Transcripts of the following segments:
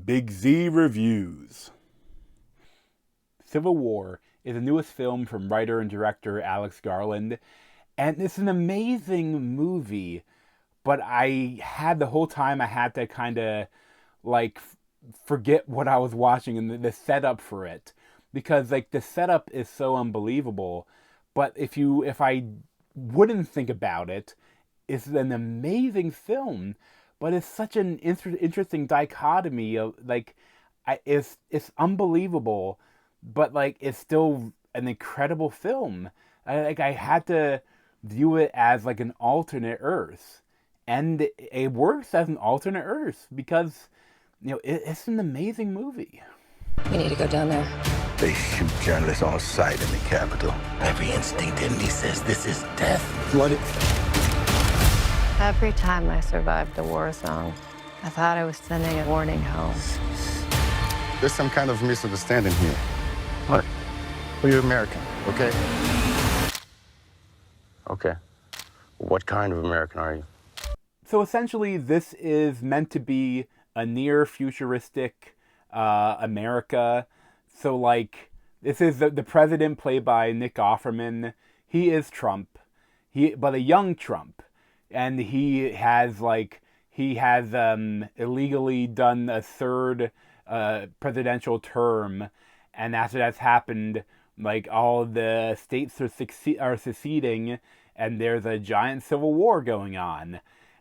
Big Z Reviews. Civil War is the newest film from writer and director Alex Garland, and it's an amazing movie, but the whole time I had to kind of like forget what I was watching and the setup for it, because like the setup is so unbelievable, but if I wouldn't think about it, it's an amazing film, but it's such an interesting dichotomy of like, it's unbelievable, but like it's still an incredible film. I had to view it as like an alternate Earth, and it works as an alternate Earth because it's an amazing movie. We need to go down there. They shoot journalists on sight in the Capitol. Every instinct in me says this is death. Flooded. Every time I survived the war zone, I thought I was sending a warning home. There's some kind of misunderstanding here. What? Well, you're American, okay? Okay. What kind of American are you? So essentially, this is meant to be a near futuristic America. So like, this is the president played by Nick Offerman. He is Trump, but a young Trump, and he has illegally done a third presidential term, and after that's happened, like all the states are seceding, and there's a giant civil war going on,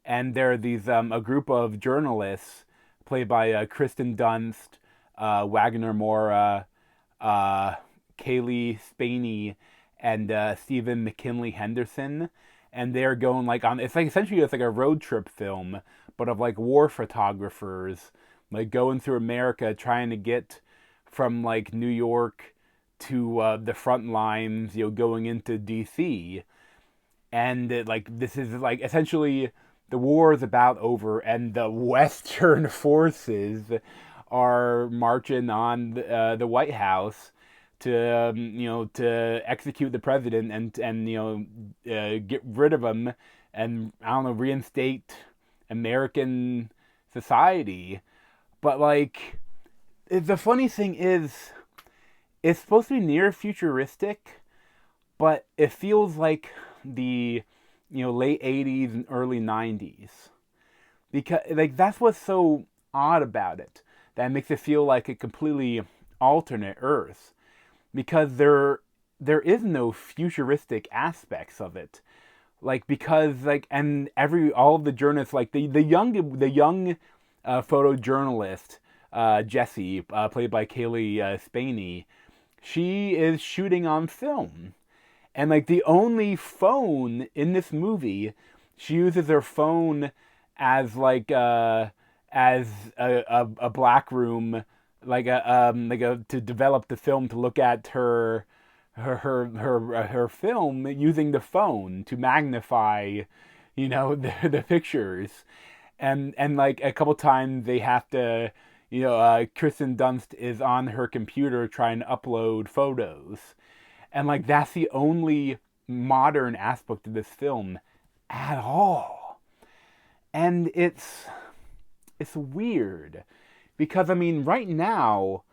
and there are these a group of journalists played by Kirsten Dunst, Wagner Moura, Kaylee Spaney, and Stephen McKinley Henderson, and they're going like on. It's like essentially it's like a road trip film, but of like war photographers, like going through America trying to get from like New York to the front lines, going into D.C. And like this is like essentially the war is about over, and the Western forces are marching on the White House to to execute the president and get rid of him, and reinstate American society. But like, the funny thing is, it's supposed to be near futuristic, but it feels like the late 80s and early 90s, because like that's what's so odd about it, that makes it feel like a completely alternate Earth, because there is no futuristic aspects of it, like because like and all of the journalists, like the young photojournalist Jessie, played by Kaylee Spaney, she is shooting on film, and like the only phone in this movie, she uses her phone as like a black room, to develop the film, to look at her film using the phone to magnify, the pictures, and like a couple times they have to, Kirsten Dunst is on her computer trying to upload photos, and like that's the only modern aspect of this film at all, and it's weird. Because, I mean, right now,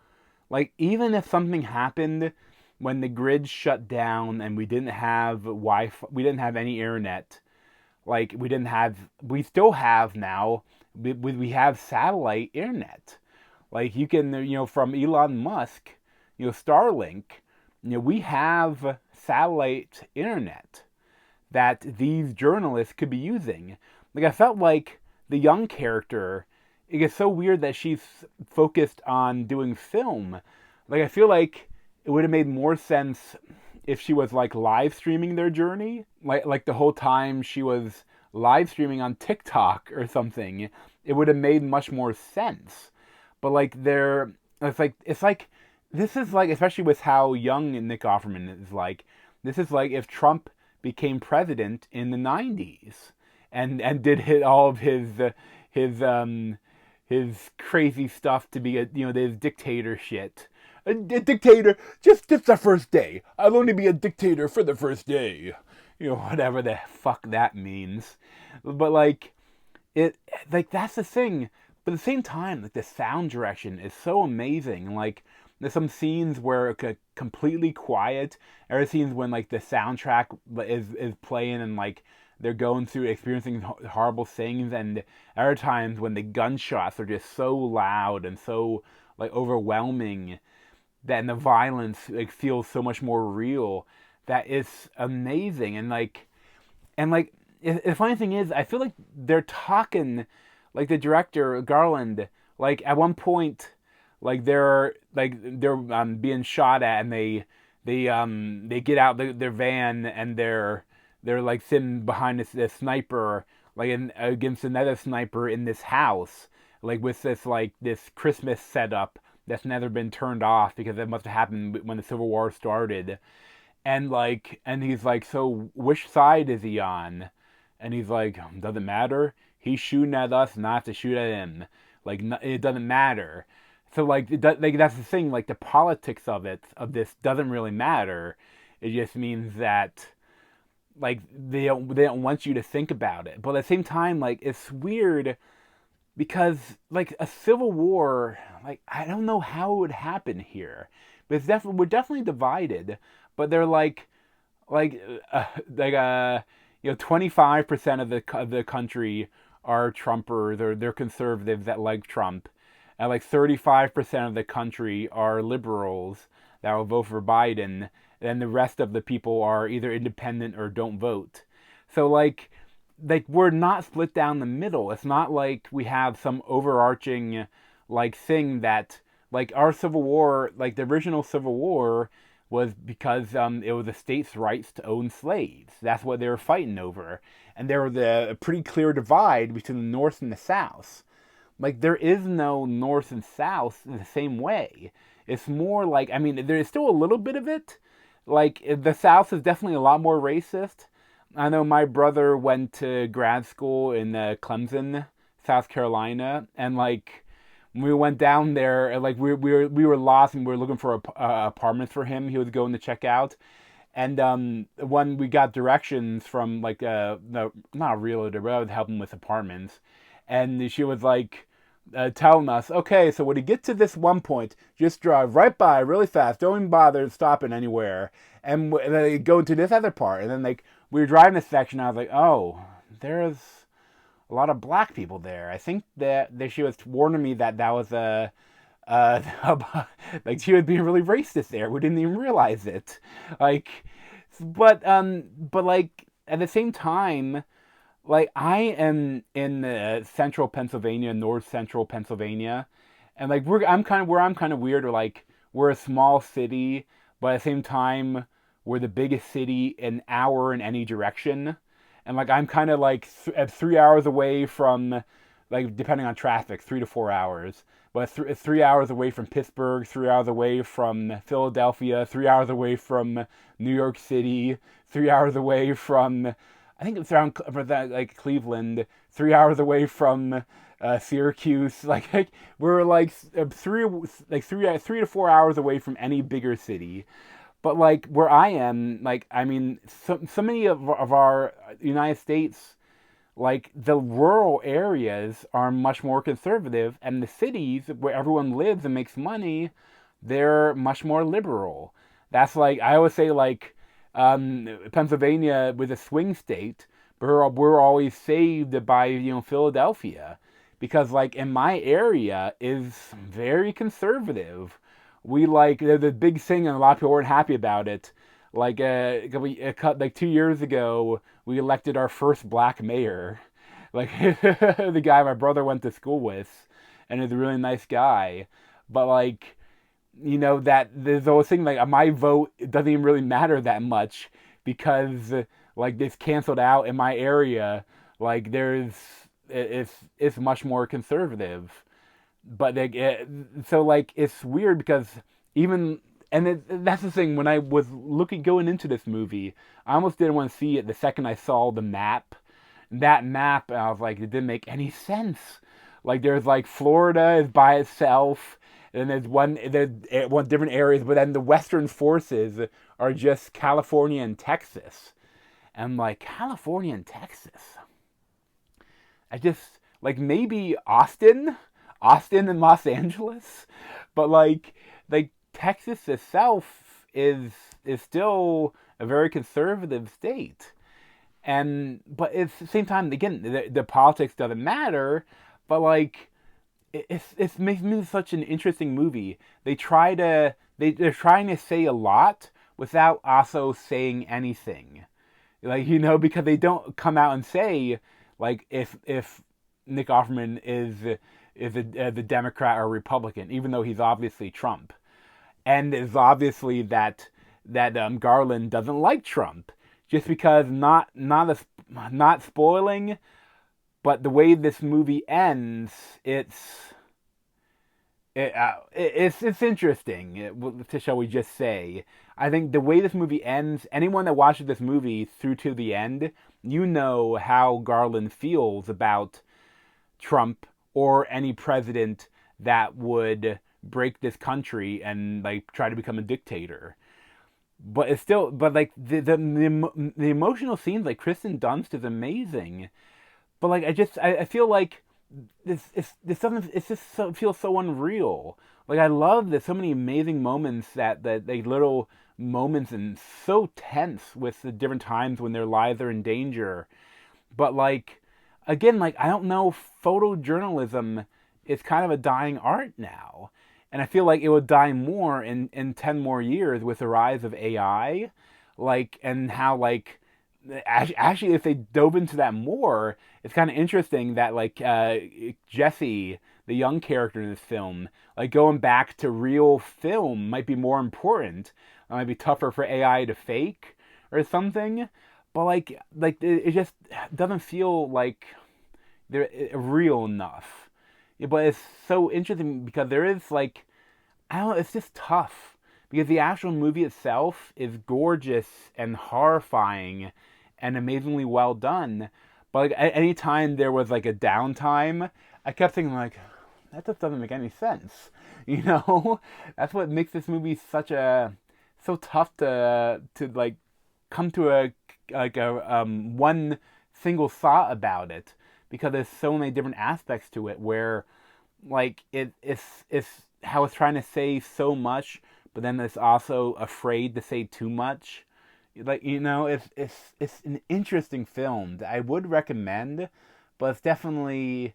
like, even if something happened when the grid shut down and we didn't have Wi-Fi, we didn't have any internet, like, we still have now, we have satellite internet. Like, you can, from Elon Musk, Starlink, we have satellite internet that these journalists could be using. Like, I felt like the young character, it gets so weird that she's focused on doing film. Like, I feel like it would have made more sense if she was like live streaming their journey, like the whole time she was live streaming on TikTok or something. It would have made much more sense. But like it's like this is like, especially with how young Nick Offerman is, like this is like if Trump became president in the 90s and did hit all of his crazy stuff to be his dictator shit. A dictator, just the first day. I'll only be a dictator for the first day. Whatever the fuck that means. But like, that's the thing. but at the same time, like the sound direction is so amazing. Like there's some scenes where it's completely quiet. There are scenes when like the soundtrack is playing and like they're going through experiencing horrible things, and there are times when the gunshots are just so loud and so like overwhelming that and the violence like feels so much more real. That is amazing. And the funny thing is, I feel like they're talking, like the director Garland, like at one point, they're being shot at, and they get out their van, and they're like sitting behind this sniper, like against another sniper in this house, like with this Christmas setup that's never been turned off because it must have happened when the Civil War started. And he's like, so which side is he on? And he's like, doesn't matter. He's shooting at us, not to shoot at him. Like it doesn't matter. So like that's the thing. Like the politics of this doesn't really matter. It just means that like they don't want you to think about it. But at the same time, like it's weird because like a civil war, like I don't know how it would happen here. But we're definitely divided. But they're like 25% of the country are Trumpers, or they're conservatives that like Trump, and like 35% of the country are liberals that will vote for Biden, and the rest of the people are either independent or don't vote. So like we're not split down the middle. It's not like we have some overarching like thing that like our Civil War, like the original Civil War, was because it was the states' rights to own slaves. That's what they were fighting over. And there was a pretty clear divide between the North and the South. Like, there is no North and South in the same way. It's more like, I mean, there is still a little bit of it. Like, the South is definitely a lot more racist. I know my brother went to grad school in Clemson, South Carolina, and like, we went down there, like we were lost and we were looking for apartments for him. He was going to check out, and when we got directions from like no, not a realtor, but I was helping with apartments, and she was like telling us, okay, so when you get to this one point, just drive right by really fast. Don't even bother stopping anywhere, and then go to this other part. And then like we were driving this section, I was like, oh, there's a lot of black people there. I think that she was warning me that was like she was being really racist there. We didn't even realize it. Like, but like at the same time, like I am in central Pennsylvania, north central Pennsylvania, and like I'm kind of weird. Or like we're a small city, but at the same time we're the biggest city an hour in any direction. And like I'm kind of like at 3 hours away from, like depending on traffic, 3 to 4 hours. But 3 hours away from Pittsburgh, 3 hours away from Philadelphia, 3 hours away from New York City, 3 hours away from, I think it's around like Cleveland, 3 hours away from Syracuse. Like we're like three to 4 hours away from any bigger city. But like where I am, like I mean, so many of our United States, like the rural areas are much more conservative, and the cities where everyone lives and makes money, they're much more liberal. That's like I always say, like Pennsylvania was a swing state, but we're always saved by Philadelphia, because like in my area is very conservative. We like the big thing, and a lot of people weren't happy about it. Like like 2 years ago, we elected our first black mayor. Like the guy my brother went to school with, and is a really nice guy. But like, that there's always thing like my vote, it doesn't even really matter that much, because like it's canceled out in my area. Like it's much more conservative. But so like it's weird because that's the thing. When I was going into this movie, I almost didn't want to see it the second I saw the map. That map, and I was like, it didn't make any sense. Like there's like Florida is by itself, and there's one different areas, but then the Western forces are just California and Texas. And like California and Texas, I just like maybe Austin. Austin and Los Angeles, but like Texas itself is still a very conservative state. And but at the same time, again, the politics doesn't matter. But like, it's makes me such an interesting movie. They're trying to say a lot without also saying anything. Like, because they don't come out and say like if Nick Offerman is the Democrat or Republican, even though he's obviously Trump, and it's obviously that Garland doesn't like Trump, just because not spoiling, but the way this movie ends, it's interesting. Shall we just say? I think the way this movie ends, anyone that watches this movie through to the end, how Garland feels about Trump or any president that would break this country and like try to become a dictator. But it's still, but like the emotional scenes, like Kristen Dunst is amazing. But like I feel like this doesn't, it's just so, feels so unreal. Like I love there's so many amazing moments that they little moments and so tense with the different times when their lives are in danger. But like again, like I don't know, photojournalism is kind of a dying art now. And I feel like it would die more in 10 more years with the rise of AI. Like, and how, like, actually, if they dove into that more, it's kind of interesting that, like, Jesse, the young character in this film, like, going back to real film might be more important. It might be tougher for AI to fake or something. But, it just doesn't feel like they're real enough. But it's so interesting because there is like, I don't know, it's just tough. Because the actual movie itself is gorgeous and horrifying and amazingly well done. But like any time there was like a downtime, I kept thinking like, that just doesn't make any sense. That's what makes this movie so tough to like come to a one single thought about it, because there's so many different aspects to it where like it's how it's trying to say so much, but then it's also afraid to say too much. Like it's an interesting film that I would recommend, but it's definitely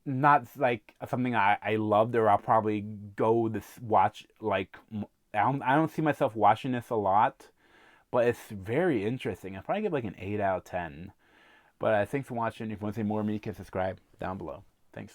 not like something I loved or I'll probably go this watch. Like I don't see myself watching this a lot, but it's very interesting. I'll probably give like an 8 out of 10. But thanks for watching. If you want to see more of me, you can subscribe down below. Thanks.